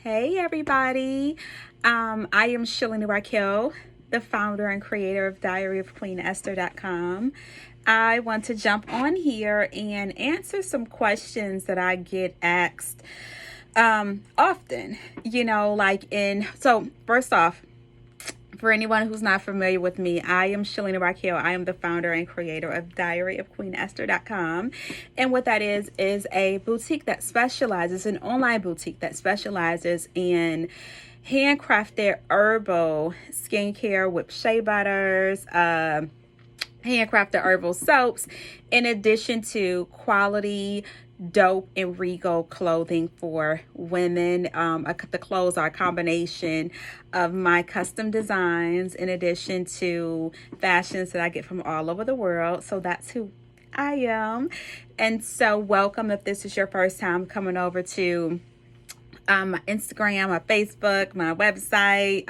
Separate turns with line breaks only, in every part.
Hey everybody, I am Shalini Raquel, the founder and creator of diaryofqueenesther.com. I want to jump on here and answer some questions that I get asked often, so first off, for anyone who's not familiar with me, I am Shalini Raquel. I am the founder and creator of diaryofqueenesther.com. And what that is a boutique that specializes, an online boutique that specializes in handcrafted herbal skincare with shea butters, handcrafted herbal soaps, in addition to quality dope and regal clothing for women. The clothes are a combination of my custom designs in addition to fashions that I get from all over the world. So that's who I am. And so welcome if this is your first time coming over to my Instagram, my Facebook, my website.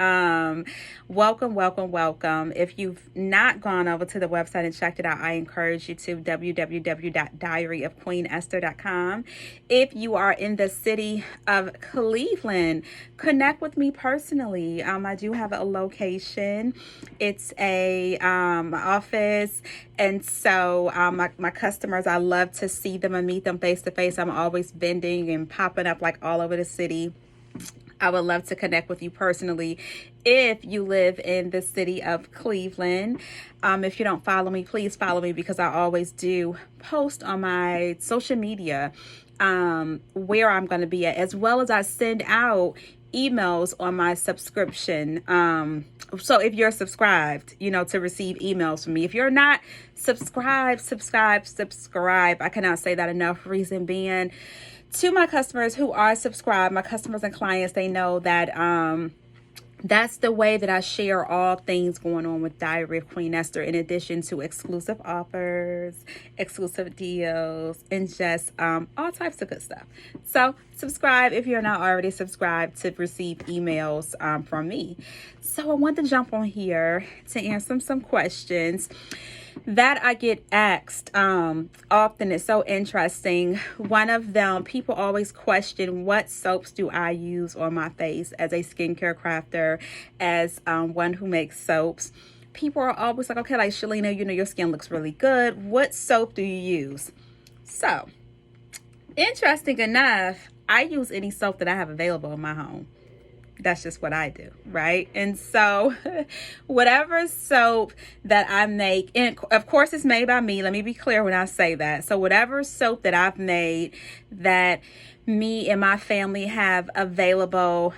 Welcome. If you've not gone over to the website and checked it out, I encourage you to www.diaryofqueenesther.com. If you are in the city of Cleveland, connect with me personally. I do have a location. It's a office, and so my customers, I love to see them and meet them face to face. I'm always bending and popping up like all over the city. I would love to connect with you personally if you live in the city of Cleveland. If you don't follow me, please follow me, because I always do post on my social media where I'm going to be at, as well as I send out emails on my subscription. So if you're subscribed, to receive emails from me. If you're not subscribe. I cannot say that enough. Reason being, to my customers who are subscribed, my customers and clients, they know that that's the way that I share all things going on with Diary of Queen Esther, in addition to exclusive offers, exclusive deals, and just all types of good stuff. So subscribe if you're not already subscribed to receive emails from me. So I want to jump on here to answer some questions that I get asked often. It's so interesting. One of them, people always question, what soaps do I use on my face as a skincare crafter, as one who makes soaps. People are always like, okay, like, Shalina, your skin looks really good. What soap do you use? So, interesting enough, I use any soap that I have available in my home. That's just what I do, right? And so whatever soap that I make, and of course it's made by me, let me be clear when I say that. So whatever soap that I've made that me and my family have available,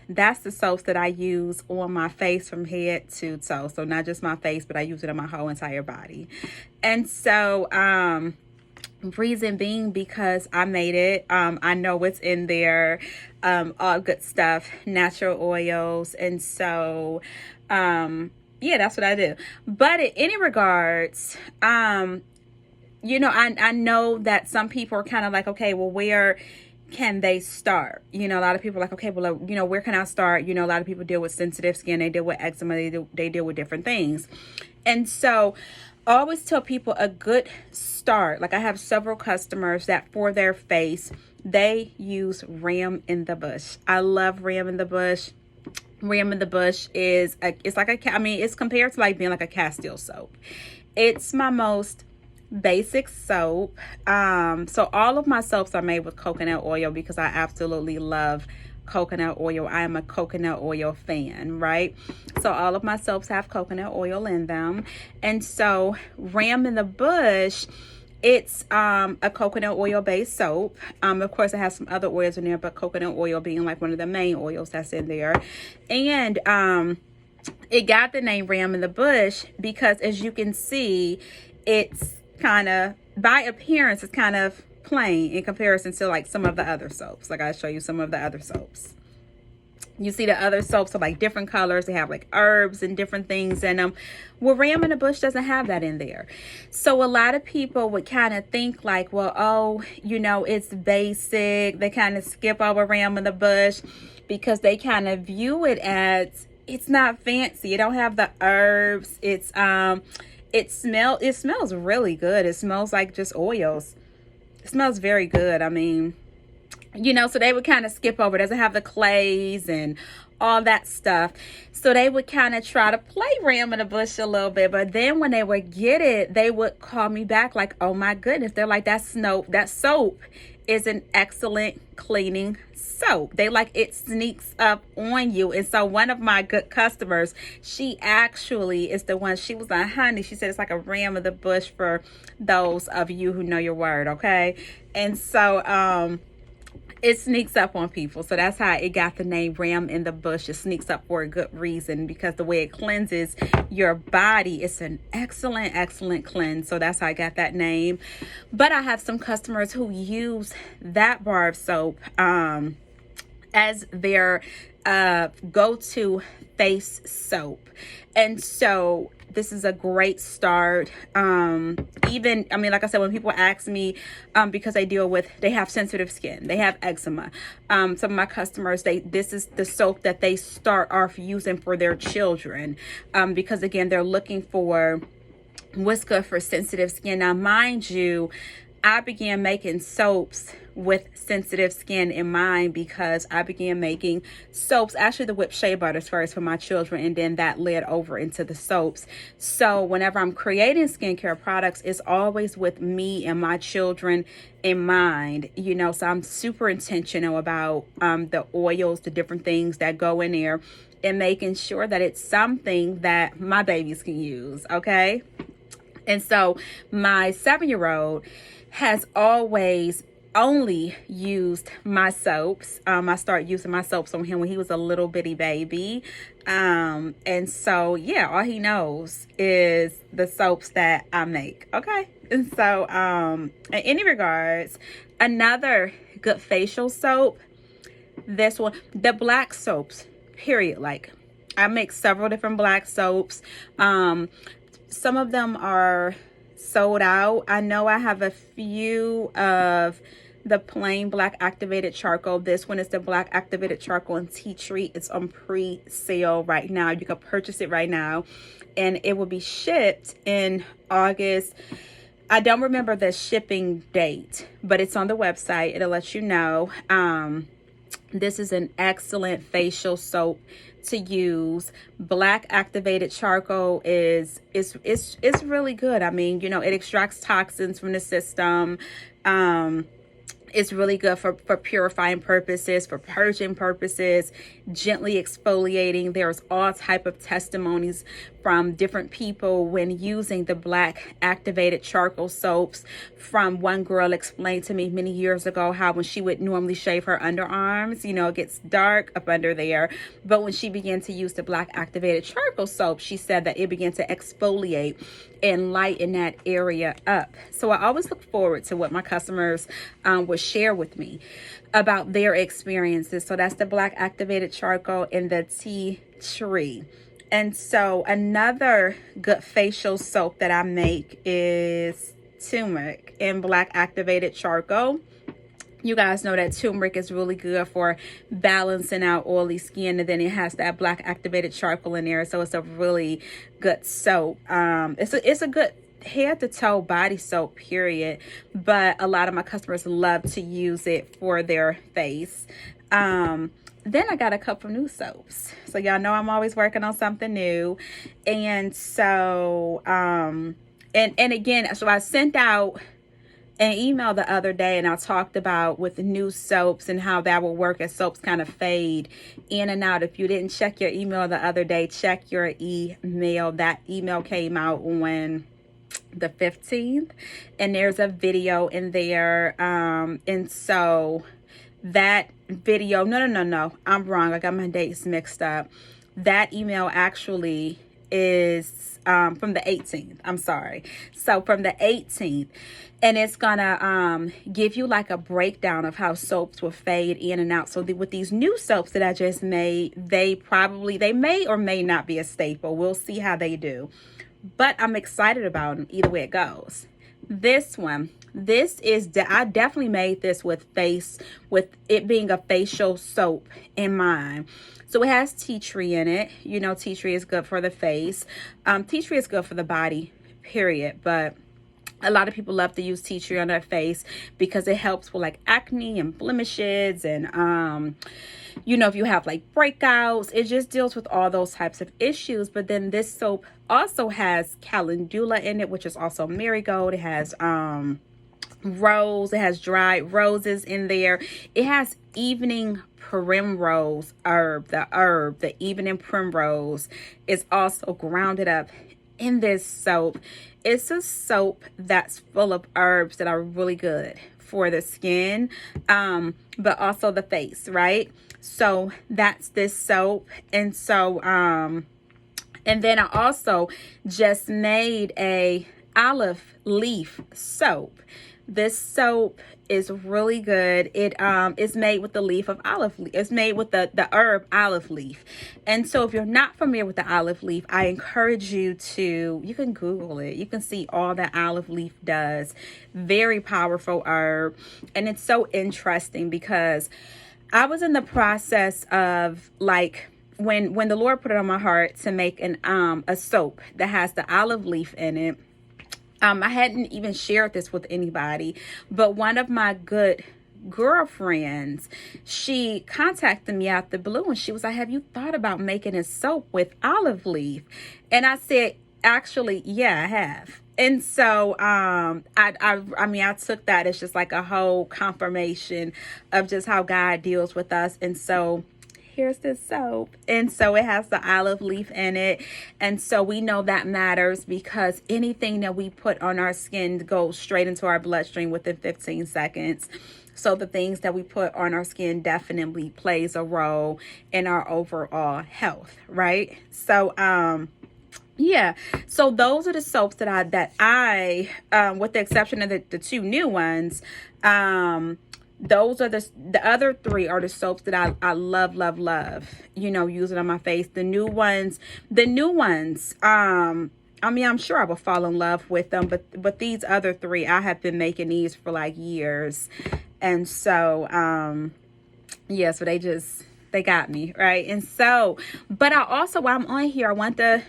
that's the soaps that I use on my face from head to toe. So not just my face, but I use it on my whole entire body. And so reason being, because I made it, I know what's in there, all good stuff, natural oils. And so yeah, that's what I do. But in any regards, I know that some people are kind of like, okay, well, where can they start? A lot of people are like, okay, well, where can I start? A lot of people deal with sensitive skin, they deal with eczema, they deal with different things. And so I always tell people a good start. Like, I have several customers that for their face, they use Ram in the Bush. I love Ram in the Bush. Ram in the Bush is it's compared to like being like a Castile soap. It's my most basic soap. So all of my soaps are made with coconut oil, because I absolutely love coconut oil. I am a coconut oil fan, right? So all of my soaps have coconut oil in them. And so Ram in the Bush, it's a coconut oil based soap. Of course, it has some other oils in there, but coconut oil being like one of the main oils that's in there. And it got the name Ram in the Bush because, as you can see, it's kind of, by appearance, it's kind of plain in comparison to like some of the other soaps. Like, I'll show you some of the other soaps. You see the other soaps are like different colors. They have like herbs and different things in them. Well, Ram in the Bush doesn't have that in there. So a lot of people would kind of think like, well, oh, it's basic. They kind of skip over Ram in the Bush because they kind of view it as, it's not fancy. It don't have the herbs. It smells really good. It smells like just oils. It smells very good. I mean, So they would kind of skip over. It doesn't have the clays and all that stuff. So they would kind of try to play ram in the bush a little bit. But then when they would get it, they would call me back like, oh my goodness. They're like, that soap is an excellent cleaning soap. They like, it sneaks up on you. And so one of my good customers, she actually is the one, she was like, honey, she said it's like a ram of the bush for those of you who know your word. Okay. And so, it sneaks up on people. So that's how it got the name ram in the bush. It sneaks up for a good reason, because the way it cleanses your body, it's an excellent cleanse. So that's how I got that name. But I have some customers who use that bar of soap as their go-to face soap. And so this is a great start. Even, I mean, like I said, when people ask me, because they have sensitive skin, they have eczema. Some of my customers, this is the soap that they start off using for their children. Because again, they're looking for what's good for sensitive skin. Now, mind you, I began making soaps with sensitive skin in mind, because I began making soaps, actually the whipped shea butters first for my children, and then that led over into the soaps. So whenever I'm creating skincare products, it's always with me and my children in mind, so I'm super intentional about the oils, the different things that go in there, and making sure that it's something that my babies can use. Okay. And so my 7-year-old has always only used my soaps. I started using my soaps on him when he was a little bitty baby. And so, yeah, all he knows is the soaps that I make. Okay. And so, in any regards, another good facial soap, this one, the black soaps, period. Like, I make several different black soaps. Some of them are sold out. I know I have a few of the plain black activated charcoal. This one is the black activated charcoal and tea tree. It's on pre-sale right now. You can purchase it right now, and it will be shipped in August. I don't remember the shipping date, but it's on the website. It'll let you know. This is an excellent facial soap to use. Black activated charcoal is really good. I mean, it extracts toxins from the system. It's really good for purifying purposes, for purging purposes, gently exfoliating. There's all type of testimonies from different people when using the black activated charcoal soaps. From one girl explained to me many years ago how when she would normally shave her underarms, it gets dark up under there. But when she began to use the black activated charcoal soap, she said that it began to exfoliate and lighten that area up. So I always look forward to what my customers will share with me about their experiences. So that's the black activated charcoal and the tea tree. And so another good facial soap that I make is turmeric and black activated charcoal. You guys know that turmeric is really good for balancing out oily skin, and then it has that black activated charcoal in there, so it's a really good soap. It's a good head to toe body soap, period. But a lot of my customers love to use it for their face. Then I got a couple new soaps. So y'all know I'm always working on something new. And so, and again, so I sent out an email the other day, and I talked about with the new soaps and how that will work as soaps kind of fade in and out. If you didn't check your email the other day, check your email. That email came out on the 15th, and there's a video in there. And so that video, no, I'm wrong. I got my dates mixed up. That email actually is from the 18th. I'm sorry. So from the 18th, and it's gonna give you like a breakdown of how soaps will fade in and out. So with these new soaps that I just made, they may or may not be a staple. We'll see how they do, but I'm excited about them either way it goes. This one, I definitely made this with it being a facial soap in mind. So it has tea tree in it. Tea tree is good for the face. Tea tree is good for the body, period. But A lot of people love to use tea tree on their face because it helps with like acne and blemishes and if you have like breakouts, it just deals with all those types of issues. But then this soap also has calendula in it, which is also marigold. It has rose, it has dried roses in there. It has evening primrose herb. The evening primrose is also grounded up in this soap. It's a soap that's full of herbs that are really good for the skin, but also the face, right? So that's this soap. And so and then I also just made a olive leaf soap. This soap is really good. It is made with the leaf of olive leaf. It's made with the herb olive leaf. And so if you're not familiar with the olive leaf, I encourage you can Google it. You can see all that olive leaf does. Very powerful herb. And it's so interesting because I was in the process of like when the Lord put it on my heart to make a soap that has the olive leaf in it. I hadn't even shared this with anybody, but one of my good girlfriends, she contacted me out the blue and she was like, have you thought about making a soap with olive leaf? And I said, actually, yeah, I have. And so I took that as just like a whole confirmation of just how God deals with us. And so here's this soap, and so it has the olive leaf in it. And so we know that matters because anything that we put on our skin goes straight into our bloodstream within 15 seconds. So the things that we put on our skin definitely plays a role in our overall health, right? So yeah, so those are the soaps that I with the exception of the two new ones, those are the other three are the soaps that I love, using on my face. The new ones, I'm sure I will fall in love with them, but these other three, I have been making these for like years. And so, so they got me, right? And so, but I also, while I'm on here, I want to,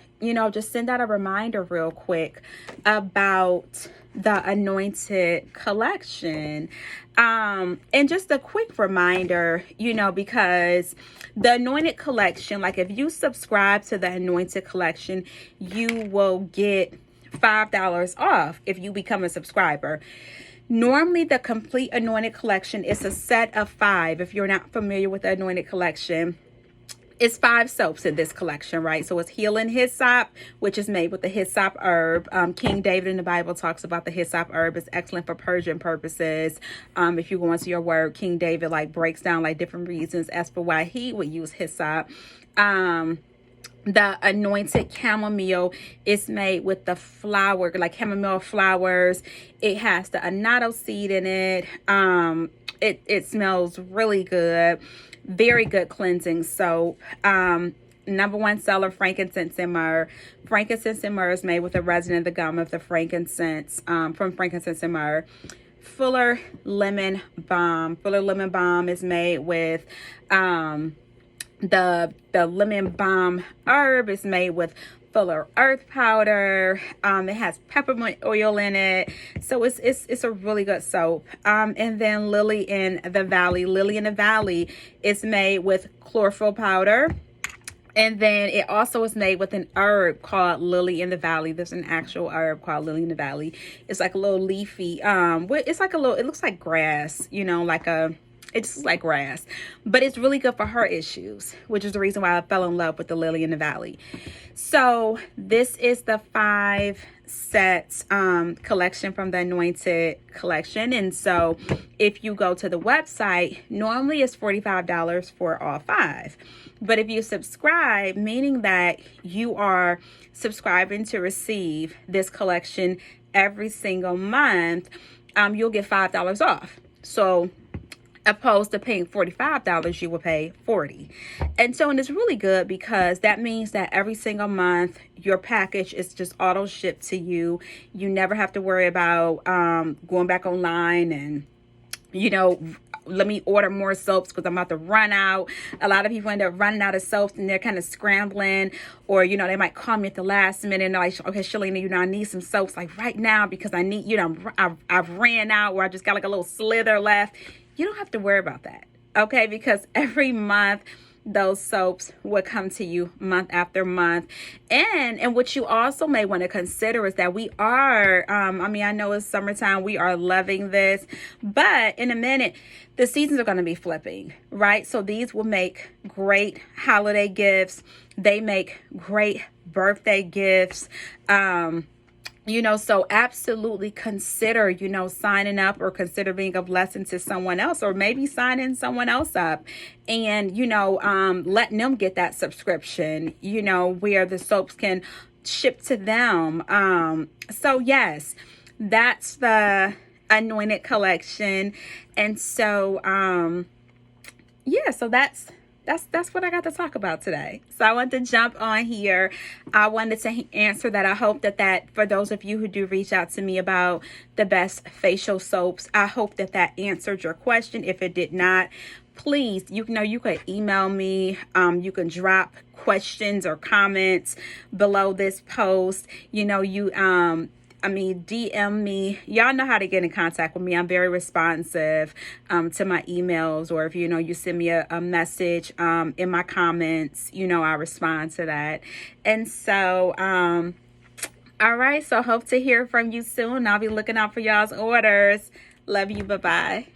just send out a reminder real quick about the Anointed collection. And just a quick reminder, because the Anointed collection, like if you subscribe to the Anointed collection, you will get $5 off if you become a subscriber. Normally, the complete Anointed collection is a set of 5. If you're not familiar with the Anointed collection, it's 5 soaps in this collection, right? So it's Healing Hyssop, which is made with the hyssop herb. King David in the Bible talks about the hyssop herb. It's excellent for purging purposes. If you go into your word, King David breaks down different reasons as for why he would use hyssop. The Anointed chamomile is made with the flower, like chamomile flowers. It has the annatto seed in it. It smells really good. Very good cleansing soap. Number 1 seller, frankincense and myrrh. Frankincense and myrrh is made with the resin and the gum of the frankincense, from frankincense and myrrh. Fuller lemon balm. Fuller lemon balm is made with the lemon balm herb is made with Fuller earth powder. It has peppermint oil in it, so it's a really good soap. And then Lily in the Valley is made with chlorophyll powder, and then it also is made with an herb called Lily in the Valley. There's an actual herb called Lily in the Valley. It's like a little leafy, it looks like grass, it's just like grass, but it's really good for her issues, which is the reason why I fell in love with the Lily in the Valley. So this is the 5 sets collection from the Anointed collection. And so if you go to the website, normally it's $45 for all 5. But if you subscribe, meaning that you are subscribing to receive this collection every single month, you'll get $5 off. So opposed to paying $45, you will pay $40. And so, and it's really good because that means that every single month your package is just auto shipped to you. You never have to worry about going back online and let me order more soaps because I'm about to run out. A lot of people end up running out of soaps and they're kind of scrambling, or, you know, they might call me at the last minute and they're like, okay, Shalina, you know, I need some soaps like right now because I need, you know, I've ran out, or I just got like a little slither left. You don't have to worry about that. Okay. Because every month, those soaps would come to you month after month. And what you also may want to consider is that we are, I mean, I know it's summertime, we are loving this, but in a minute, the seasons are going to be flipping, right? So these will make great holiday gifts. They make great birthday gifts. You know, so absolutely consider, you know, signing up, or consider being a blessing to someone else, or maybe signing someone else up and, you know, letting them get that subscription, you know, where the soaps can ship to them. So yes, that's the Anointed collection. And so, yeah, so that's what I got to talk about today. So I wanted to jump on here. I wanted to answer that. I hope that for those of you who do reach out to me about the best facial soaps, I hope that answered your question. If it did not, please, you know, you could email me. You can drop questions or comments below this post. You know, DM me. Y'all know how to get in contact with me. I'm very responsive to my emails, or if, you know, you send me a message in my comments, you know, I respond to that. And so, all right. So hope to hear from you soon. I'll be looking out for y'all's orders. Love you. Bye-bye.